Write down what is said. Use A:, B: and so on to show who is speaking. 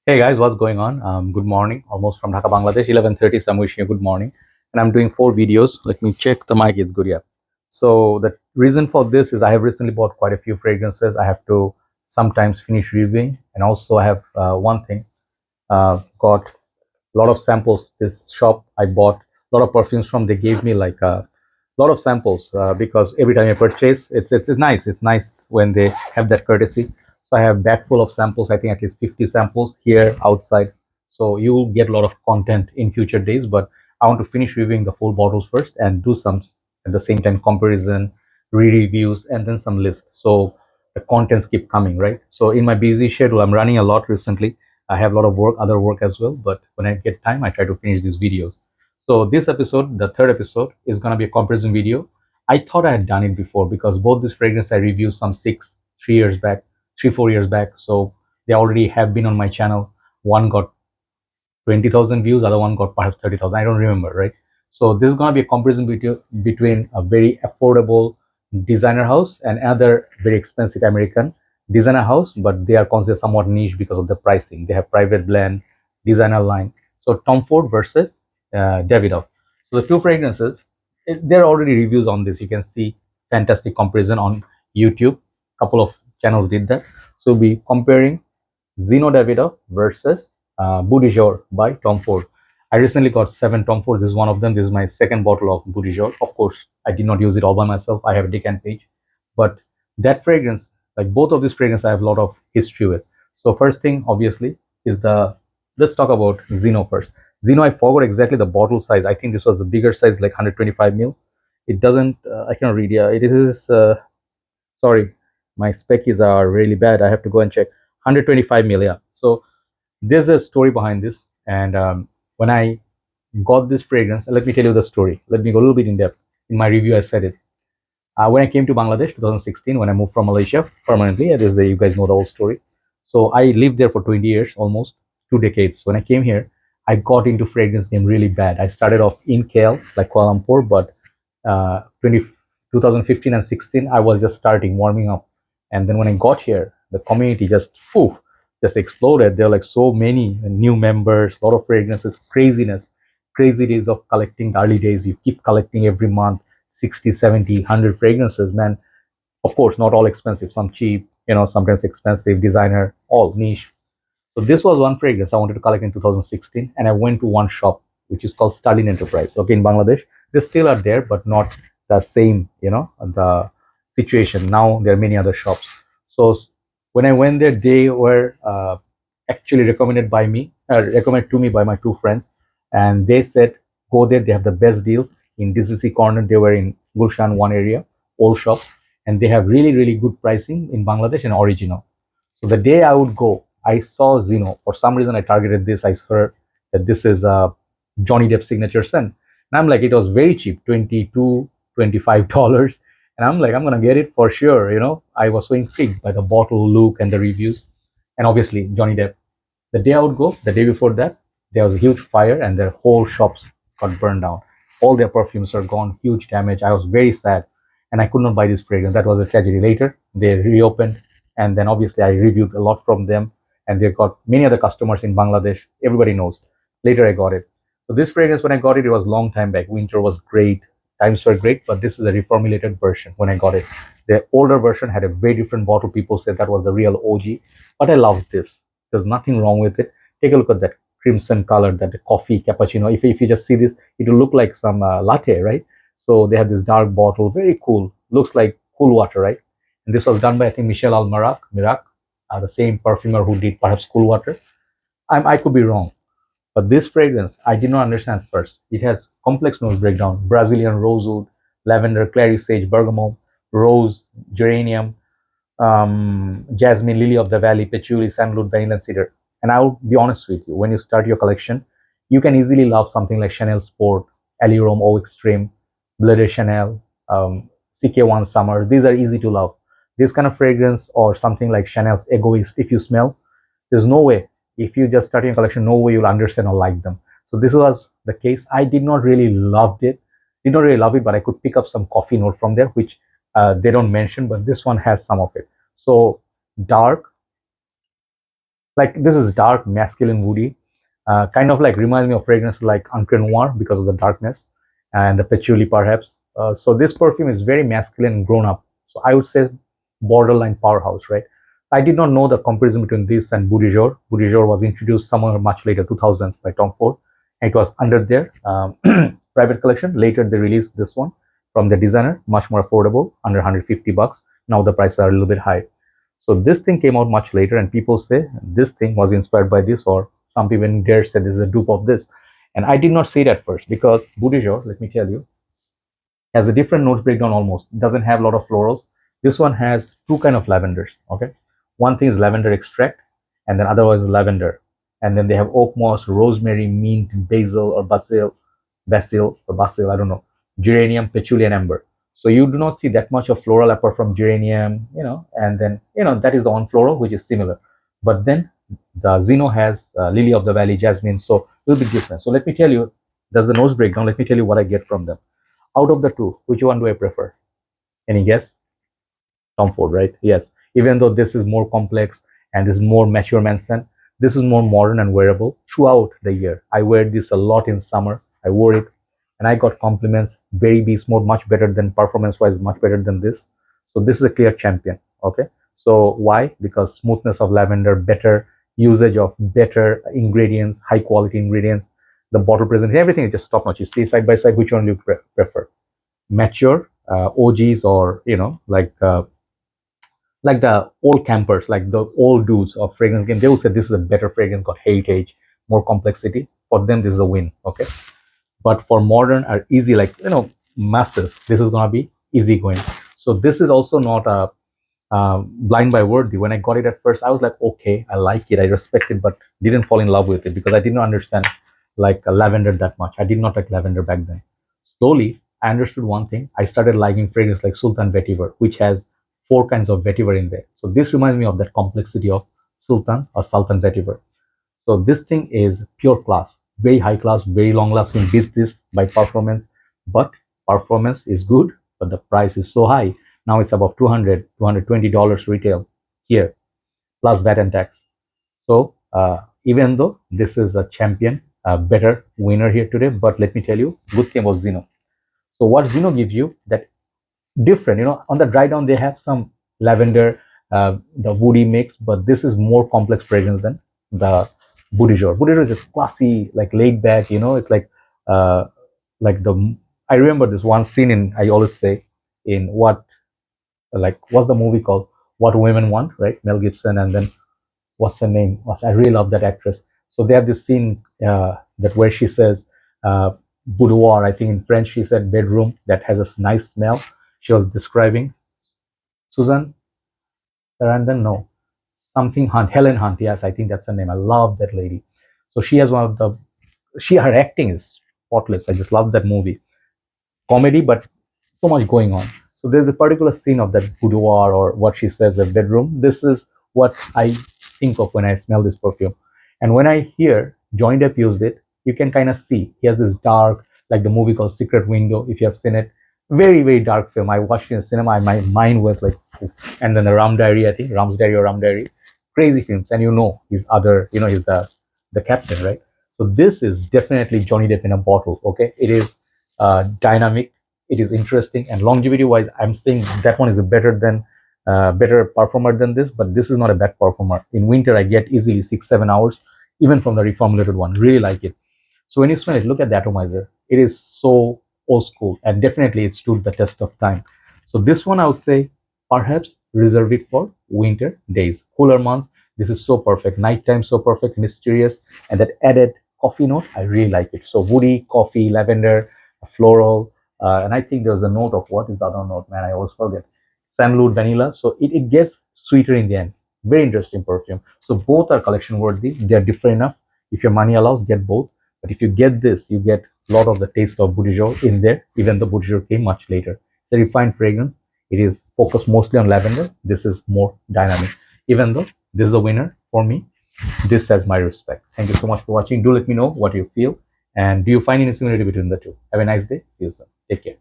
A: Hey guys, what's going on? Good morning, almost from Dhaka, Bangladesh, 11:30. So I'm wishing you good morning. And I'm doing 4 videos. Let me check the mic is good, yeah. So the reason for this is I have recently bought quite a few fragrances. I have to sometimes finish reviewing. And also I have one thing, got a lot of samples. This shop I bought a lot of perfumes from. They gave me like a lot of samples because every time I purchase, it's nice. It's nice when they have that courtesy. So I have bag full of samples. I think at least 50 samples here outside. So you will get a lot of content in future days. But I want to finish reviewing the full bottles first and do some at the same time comparison, re-reviews, and then some lists. So the contents keep coming, right? So in my busy schedule, I'm running a lot recently. I have a lot of work, other work as well. But when I get time, I try to finish these videos. So this episode, the third episode, is gonna be a comparison video. I thought I had done it before because both these fragrances I reviewed some 3 years back, 4 years back. So they already have been on my channel. One got 20,000 views, other one got perhaps 30,000. I don't remember, right? So this is gonna be a comparison video between a very affordable designer house and another very expensive American designer house, but they are considered somewhat niche because of the pricing. They have private blend, designer line. So Tom Ford versus Davidoff. So the two fragrances, there are already reviews on this. You can see fantastic comparison on YouTube. Couple of channels did that. So we'll be comparing Zino Davidoff versus Beau De Jour by Tom Ford. I recently got 7 Tom Ford. This is one of them. This is my second bottle of Beau De Jour. Of course, I did not use it all by myself. I have a Decant page. But that fragrance, like both of these fragrances, I have a lot of history with. So first thing, obviously, is let's talk about Zino first. Zino, I forgot exactly the bottle size. I think this was a bigger size, like 125 ml. It doesn't, I cannot read. Yeah, it is, sorry, my specs are really bad. I have to go and check. 125 ml, yeah. So there's a story behind this. And when I got this fragrance, let me tell you the story. Let me go a little bit in depth. In my review, I said it. When I came to Bangladesh, 2016, when I moved from Malaysia permanently, you guys know the whole story. So I lived there for 20 years, almost 2 decades. When I came here, I got into fragrance game really bad. I started off in KL, like Kuala Lumpur, but 2015 and 16, I was just starting, warming up. And then when I got here, the community just, poof, just exploded. There are like so many new members, a lot of fragrances, craziness, crazy days of collecting, the early days. You keep collecting every month 60, 70, 100 fragrances, man. Of course, not all expensive, some cheap, sometimes expensive, designer, all niche. So this was one fragrance I wanted to collect in 2016, and I went to one shop which is called Stalin Enterprise. Okay, in Bangladesh, they still are there, but not the same, the situation. Now there are many other shops. So when I went there, they were actually recommended to me by my two friends, and they said go there. They have the best deals in DCC corner. They were in Gulshan one area, old shop, and they have really really good pricing in Bangladesh and original. So the day I would go, I saw Zeno. For some reason, I targeted this. I heard that this is a Johnny Depp signature scent. And I'm like, it was very cheap, $22, $25. And I'm like, I'm going to get it for sure. I was so intrigued by the bottle look and the reviews. And obviously, Johnny Depp. The day I would go, the day before that, there was a huge fire and their whole shops got burned down. All their perfumes are gone, huge damage. I was very sad and I could not buy this fragrance. That was a tragedy. Later, they reopened, and then obviously I reviewed a lot from them, and they got many other customers in Bangladesh. Everybody knows. Later, I got it. So this fragrance, when I got it, it was a long time back. Winter was great, times were great, but this is a reformulated version. When I got it, the older version had a very different bottle. People said that was the real OG, but I loved this. There's nothing wrong with it. Take a look at that crimson color, that coffee cappuccino. If you just see this, it will look like some latte, right? So they have this dark bottle, very cool. Looks like cool water, right? And this was done by, I think, Michel Mirac, the same perfumer who did perhaps cool water. I could be wrong. But this fragrance, I did not understand at first. It has complex nose breakdown: Brazilian rosewood, lavender, clary sage, bergamot, rose, geranium, jasmine, lily of the valley, patchouli, sandalwood, vanilla, and cedar. And I'll be honest with you, when you start your collection, you can easily love something like Chanel Sport, Allure Eau Extreme, Bleu de Chanel, CK1 Summer. These are easy to love. This kind of fragrance or something like Chanel's Egoist, if you smell, there's no way. If you just start your collection, no way you'll understand or like them. So this was the case. I did not really did not really love it, but I could pick up some coffee note from there, which they don't mention, but this one has some of it. So dark, Like this is dark, masculine, woody, kind of like reminds me of fragrance like Encre Noir because of the darkness and the patchouli perhaps. So this perfume is very masculine and grown up. So I would say borderline powerhouse, right? I did not know the comparison between this and Beau De Jour. Beau De Jour was introduced somewhere much later, 2000s by Tom Ford. And it was under their private collection. Later they released this one from the designer, much more affordable, under 150 bucks. Now the prices are a little bit high. So this thing came out much later, and people say this thing was inspired by this, or some people even dare say this is a dupe of this. And I did not say it at first because Beau De Jour, let me tell you, has a different notes breakdown almost. It doesn't have a lot of florals. This one has two kind of lavenders. Okay, one thing is lavender extract, and then otherwise lavender, and then they have oak moss, rosemary, mint, basil or basil, I don't know, geranium, patchouli, and amber. So you do not see that much of floral apart from geranium, and then that is the one floral which is similar. But then the Zino has lily of the valley, jasmine, so a little bit different. So let me tell you, that's the nose breakdown. Let me tell you what I get from them. Out of the two, which one do I prefer? Any guess? Tom Ford, right? Yes. Even though this is more complex and this is more mature man scent, this is more modern and wearable throughout the year. I wear this a lot in summer. I wore it and I got compliments. Very beast mode, much better than performance wise, much better than this. So this is a clear champion. Okay. So why? Because smoothness of lavender, better usage of better ingredients, high quality ingredients. The bottle presentation, everything is just top notch. You see side by side, which one do you prefer? Mature OGs, or like the old campers, like the old dudes of fragrance game, they will say this is a better fragrance, got heritage, more complexity. For them, this is a win. Okay, but for modern or easy, like masses, this is gonna be easy going. So this is also not a blind by worthy. When I got it at first, I was like, okay, I like it, I respect it, but didn't fall in love with it because I didn't understand like lavender that much. I did not like lavender back then. Slowly, I understood one thing. I started liking fragrance like Sultan Vetiver, which has four kinds of vetiver in there. So this reminds me of that complexity of Sultan Vetiver. So this thing is pure class, very high class, very long lasting. Beats this by performance, but performance is good, but the price is so high. Now it's about $220 retail here, plus VAT and tax. So even though this is a champion, a better winner here today, but let me tell you, good thing about Zino. So what Zino gives you that different, on the dry down they have some lavender, the woody mix, but this is more complex fragrance than the Beau De Jour. Beau De Jour is just classy, like laid back, it's uh, like the, I remember this one scene in, I always say, in what's the movie called? What Women Want, right? Mel Gibson, and then what's her name? I really love that actress. So they have this scene that where she says boudoir. I think in French she said bedroom that has a nice smell. She was describing Susan Sarandon, no, something Hunt, Helen Hunt. Yes, I think that's her name. I love that lady. So she has one of the, her acting is spotless. I just love that movie. Comedy, but so much going on. So there's a particular scene of that boudoir, or what she says, a bedroom. This is what I think of when I smell this perfume. And when I hear Johnny Depp used it, you can kind of see he has this dark, like the movie called Secret Window, if you have seen it. Very, very dark film. I watched it in the cinema and my mind was like, phew. And then the Ram Diary, I think, Ram's Diary or Ram Diary. Crazy films. And he's other, he's the captain, right? So this is definitely Johnny Depp in a bottle. Okay. It is dynamic, it is interesting, and longevity wise, I'm saying that one is a better performer than this, but this is not a bad performer. In winter I get easily 6-7 hours even from the reformulated one. Really like it. So when you smell it, look at the atomizer. It is so old school, and definitely it stood the test of time. So this one I would say perhaps reserve it for winter days, cooler months. This is so perfect. Nighttime so perfect, mysterious, and that added coffee note, I really like it. So woody, coffee, lavender, floral, and I think there's a note of, what is the other note, man? I always forget. Sandalwood, vanilla. So it gets sweeter in the end. Very interesting perfume. So both are collection worthy. They're different enough. If your money allows, get both. But if you get this, you get a lot of the taste of Beau De Jour in there, even though Beau De Jour came much later. It's a refined fragrance. It is focused mostly on lavender. This is more dynamic. Even though this is a winner for me, this has my respect. Thank you so much for watching. Do let me know what you feel. And do you find any similarity between the two? Have a nice day. See you soon. Take care.